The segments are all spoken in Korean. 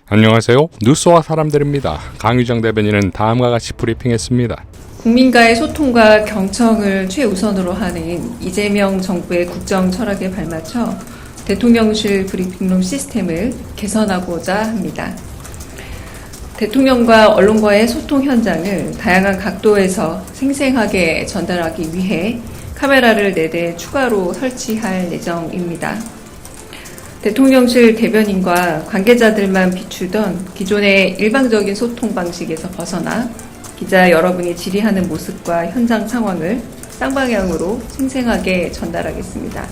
안녕하세요. 뉴스와 사람들입니다. 강유정 대변인은 다음과 같이 브리핑했습니다. 국민과의 소통과 경청을 최우선으로 하는 이재명 정부의 국정 철학에 발맞춰 대통령실 브리핑룸 시스템을 개선하고자 합니다. 대통령과 언론과의 소통 현장을 다양한 각도에서 생생하게 전달하기 위해 카메라를 4대 추가로 설치할 예정입니다. 대통령실 대변인과 관계자들만 비추던 기존의 일방적인 소통 방식에서 벗어나 기자 여러분이 질의하는 모습과 현장 상황을 쌍방향으로 생생하게 전달하겠습니다.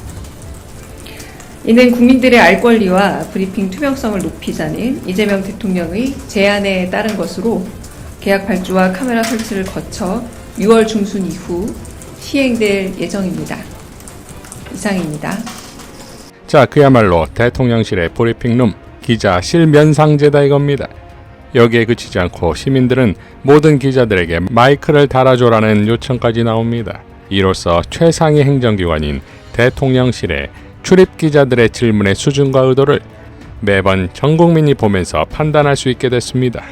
이는 국민들의 알 권리와 브리핑 투명성을 높이자는 이재명 대통령의 제안에 따른 것으로 계약 발주와 카메라 설치를 거쳐 6월 중순 이후 시행될 예정입니다. 이상입니다. 자, 그야말로 대통령실의 브리핑룸 기자 실면상제다 이겁니다. 여기에 그치지 않고 시민들은 모든 기자들에게 마이크를 달아줘라는 요청까지 나옵니다. 이로써 최상위 행정기관인 대통령실의 출입 기자들의 질문의 수준과 의도를 매번 전 국민이 보면서 판단할 수 있게 됐습니다.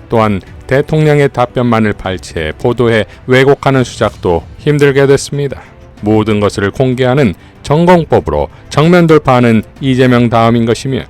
또한 대통령의 답변만을 발췌해 보도해 왜곡하는 수작도 힘들게 됐습니다. 모든 것을 공개하는 전공법으로 정면 돌파하는 이재명 다음인 것이며,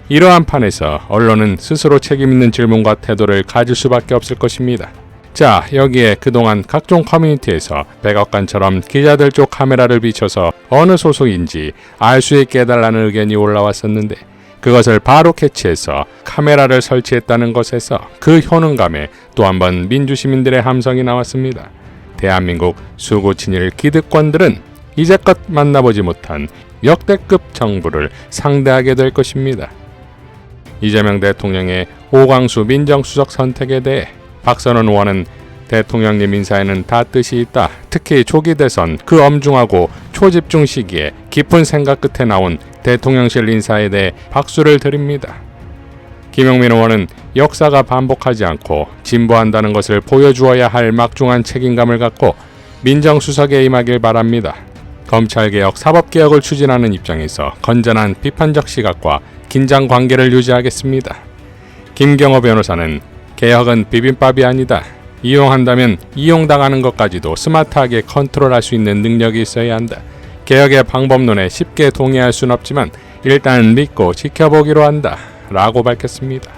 이러한 판에서 언론은 스스로 책임있는 질문과 태도를 가질 수밖에 없을 것입니다. 자, 여기에 그동안 각종 커뮤니티에서 백악관처럼 기자들 쪽 카메라를 비춰서 어느 소속인지 알 수 있게 해달라는 의견이 올라왔었는데, 그것을 바로 캐치해서 카메라를 설치했다는 것에서 그 효능감에 또 한 번 민주시민들의 함성이 나왔습니다. 대한민국 수구친일 기득권들은 이제껏 만나보지 못한 역대급 정부를 상대하게 될 것입니다. 이재명 대통령의 오광수 민정수석 선택에 대해 박선원 의원은 대통령님 인사에는 다 뜻이 있다. 특히 조기 대선 그 엄중하고 초집중 시기에 깊은 생각 끝에 나온 대통령실 인사에 대해 박수를 드립니다. 김용민 의원은 역사가 반복하지 않고 진보한다는 것을 보여주어야 할 막중한 책임감을 갖고 민정수석에 임하길 바랍니다. 검찰개혁, 사법개혁을 추진하는 입장에서 건전한 비판적 시각과 긴장 관계를 유지하겠습니다. 김경호 변호사는 개혁은 비빔밥이 아니다. 이용한다면 이용당하는 것까지도 스마트하게 컨트롤할 수 있는 능력이 있어야 한다. 개혁의 방법론에 쉽게 동의할 순 없지만 일단 믿고 지켜보기로 한다. 라고 밝혔습니다.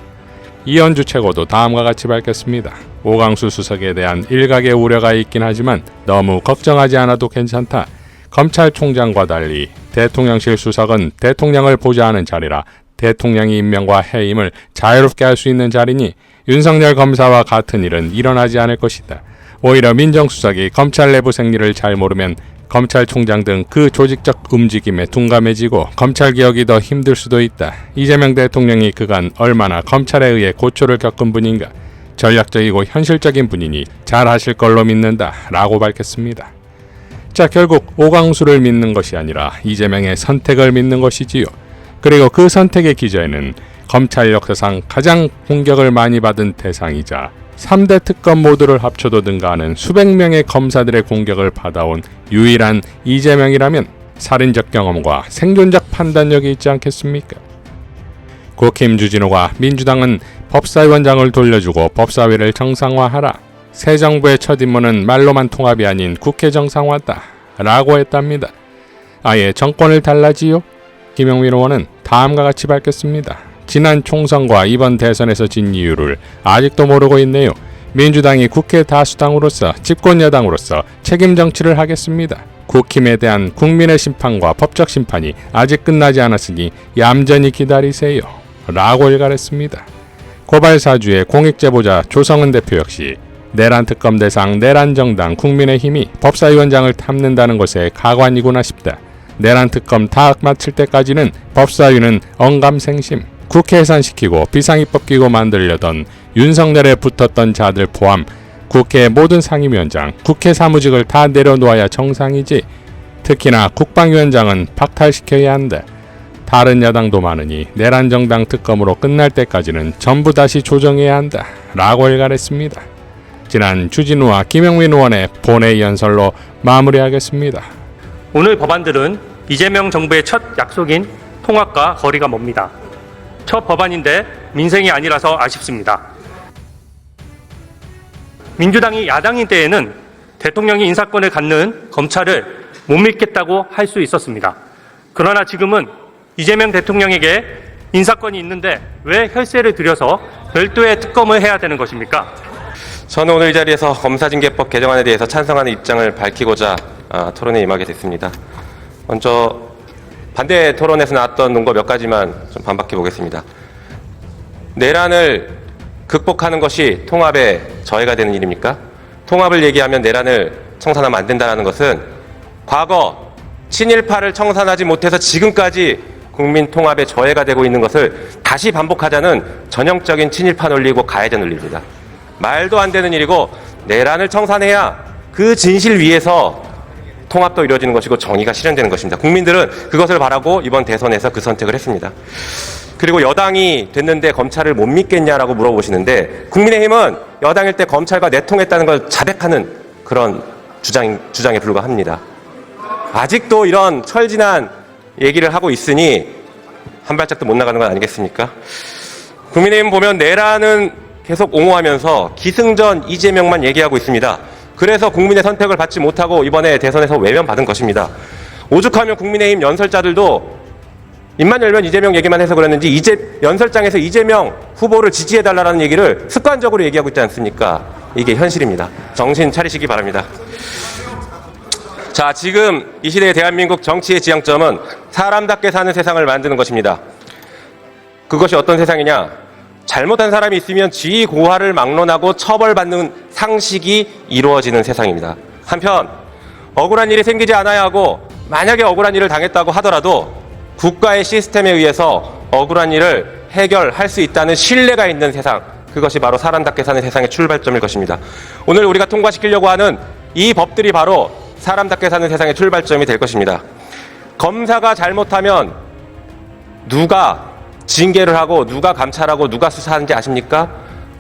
이현주 최고도 다음과 같이 밝혔습니다. 오광수 수석에 대한 일각의 우려가 있긴 하지만 너무 걱정하지 않아도 괜찮다. 검찰총장과 달리 대통령실 수석은 대통령을 보좌하는 자리라 대통령이 임명과 해임을 자유롭게 할 수 있는 자리니 윤석열 검사와 같은 일은 일어나지 않을 것이다. 오히려 민정수석이 검찰 내부 생리를 잘 모르면 검찰총장 등 그 조직적 움직임에 둔감해지고 검찰개혁이 더 힘들 수도 있다. 이재명 대통령이 그간 얼마나 검찰에 의해 고초를 겪은 분인가. 전략적이고 현실적인 분이니 잘하실 걸로 믿는다. 라고 밝혔습니다. 자, 결국 오광수를 믿는 것이 아니라 이재명의 선택을 믿는 것이지요. 그리고 그 선택의 기저에는 검찰 역사상 가장 공격을 많이 받은 대상이자 3대 특검 모두를 합쳐도 능가하는 수백 명의 검사들의 공격을 받아온 유일한 이재명이라면 살인적 경험과 생존적 판단력이 있지 않겠습니까? 국힘 주진우가 민주당은 법사위원장을 돌려주고 법사위를 정상화하라. 새 정부의 첫 임무는 말로만 통합이 아닌 국회 정상화다. 라고 했답니다. 아예 정권을 달라지요? 김용민 의원은 다음과 같이 밝혔습니다. 지난 총선과 이번 대선에서 진 이유를 아직도 모르고 있네요. 민주당이 국회 다수당으로서 집권여당으로서 책임 정치를 하겠습니다. 국힘에 대한 국민의 심판과 법적 심판이 아직 끝나지 않았으니 얌전히 기다리세요. 라고 일갈했습니다. 고발사주의 공익제보자 조성은 대표 역시 내란 특검 대상 내란 정당 국민의힘이 법사위원장을 탐낸다는 것에 가관이구나 싶다. 내란 특검 다 마칠 때까지는 법사위는 언감생심, 국회 해산시키고 비상입법기구 만들려던 윤석열에 붙었던 자들 포함 국회 모든 상임위원장, 국회 사무직을 다 내려놓아야 정상이지. 특히나 국방위원장은 박탈시켜야 한다. 다른 야당도 많으니 내란 정당 특검으로 끝날 때까지는 전부 다시 조정해야 한다. 라고 일갈했습니다. 지난 주진우와 김용민 의원의 본회의 연설로 마무리하겠습니다. 오늘 법안들은 이재명 정부의 첫 약속인 통합과 거리가 멉니다. 첫 법안인데 민생이 아니라서 아쉽습니다. 민주당이 야당인 때에는 대통령이 인사권을 갖는 검찰을 못 믿겠다고 할 수 있었습니다. 그러나 지금은 이재명 대통령에게 인사권이 있는데 왜 혈세를 들여서 별도의 특검을 해야 되는 것입니까? 저는 오늘 이 자리에서 검사징계법 개정안에 대해서 찬성하는 입장을 밝히고자 토론에 임하게 됐습니다. 먼저 반대 토론에서 나왔던 논거 몇 가지만 좀 반박해 보겠습니다. 내란을 극복하는 것이 통합의 저해가 되는 일입니까? 통합을 얘기하면 내란을 청산하면 안 된다는 것은 과거 친일파를 청산하지 못해서 지금까지 국민 통합의 저해가 되고 있는 것을 다시 반복하자는 전형적인 친일파 논리고 가해자 논리입니다. 말도 안 되는 일이고 내란을 청산해야 그 진실 위에서 통합도 이루어지는 것이고 정의가 실현되는 것입니다. 국민들은 그것을 바라고 이번 대선에서 그 선택을 했습니다. 그리고 여당이 됐는데 검찰을 못 믿겠냐라고 물어보시는데 국민의힘은 여당일 때 검찰과 내통했다는 걸 자백하는 그런 주장에 불과합니다. 아직도 이런 철진한 얘기를 하고 있으니 한 발짝도 못 나가는 건 아니겠습니까? 국민의힘 보면 내란은 계속 옹호하면서 기승전 이재명만 얘기하고 있습니다. 그래서 국민의 선택을 받지 못하고 이번에 대선에서 외면받은 것입니다. 오죽하면 국민의힘 연설자들도 입만 열면 이재명 얘기만 해서 그랬는지 연설장에서 이재명 후보를 지지해달라는 얘기를 습관적으로 얘기하고 있지 않습니까? 이게 현실입니다. 정신 차리시기 바랍니다. 자, 지금 이 시대의 대한민국 정치의 지향점은 사람답게 사는 세상을 만드는 것입니다. 그것이 어떤 세상이냐? 잘못한 사람이 있으면 지위 고하를 막론하고 처벌받는 상식이 이루어지는 세상입니다. 한편 억울한 일이 생기지 않아야 하고 만약에 억울한 일을 당했다고 하더라도 국가의 시스템에 의해서 억울한 일을 해결할 수 있다는 신뢰가 있는 세상, 그것이 바로 사람답게 사는 세상의 출발점일 것입니다. 오늘 우리가 통과시키려고 하는 이 법들이 바로 사람답게 사는 세상의 출발점이 될 것입니다. 검사가 잘못하면 누가 징계를 하고 누가 감찰하고 누가 수사하는지 아십니까?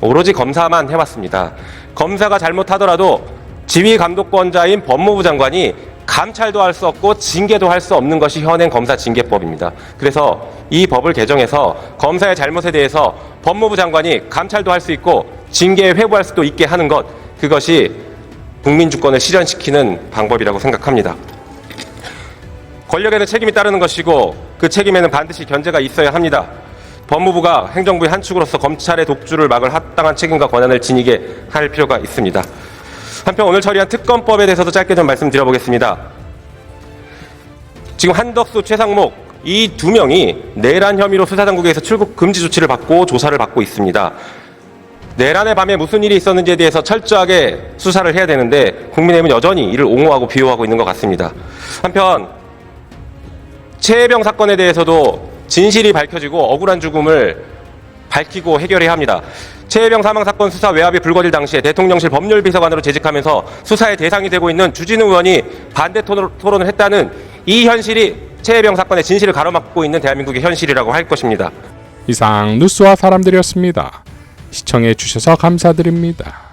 오로지 검사만 해왔습니다. 검사가 잘못하더라도 지휘감독권자인 법무부 장관이 감찰도 할 수 없고 징계도 할 수 없는 것이 현행 검사징계법입니다. 그래서 이 법을 개정해서 검사의 잘못에 대해서 법무부 장관이 감찰도 할 수 있고 징계에 회부할 수도 있게 하는 것, 그것이 국민주권을 실현시키는 방법이라고 생각합니다. 권력에는 책임이 따르는 것이고 그 책임에는 반드시 견제가 있어야 합니다. 법무부가 행정부의 한 축으로서 검찰의 독주를 막을 합당한 책임과 권한을 지니게 할 필요가 있습니다. 한편 오늘 처리한 특검법에 대해서도 짧게 좀 말씀드려보겠습니다. 지금 한덕수, 최상목 이 두 명이 내란 혐의로 수사당국에서 출국 금지 조치를 받고 조사를 받고 있습니다. 내란의 밤에 무슨 일이 있었는지에 대해서 철저하게 수사를 해야 되는데 국민의힘은 여전히 이를 옹호하고 비호하고 있는 것 같습니다. 한편 최혜병 사건에 대해서도 진실이 밝혀지고 억울한 죽음을 밝히고 해결해야 합니다. 최혜병 사망 사건 수사 외압이 불거질 당시에 대통령실 법률비서관으로 재직하면서 수사의 대상이 되고 있는 주진우 의원이 반대 토론을 했다는 이 현실이 최혜병 사건의 진실을 가로막고 있는 대한민국의 현실이라고 할 것입니다. 이상 뉴스와 사람들이었습니다. 시청해 주셔서 감사드립니다.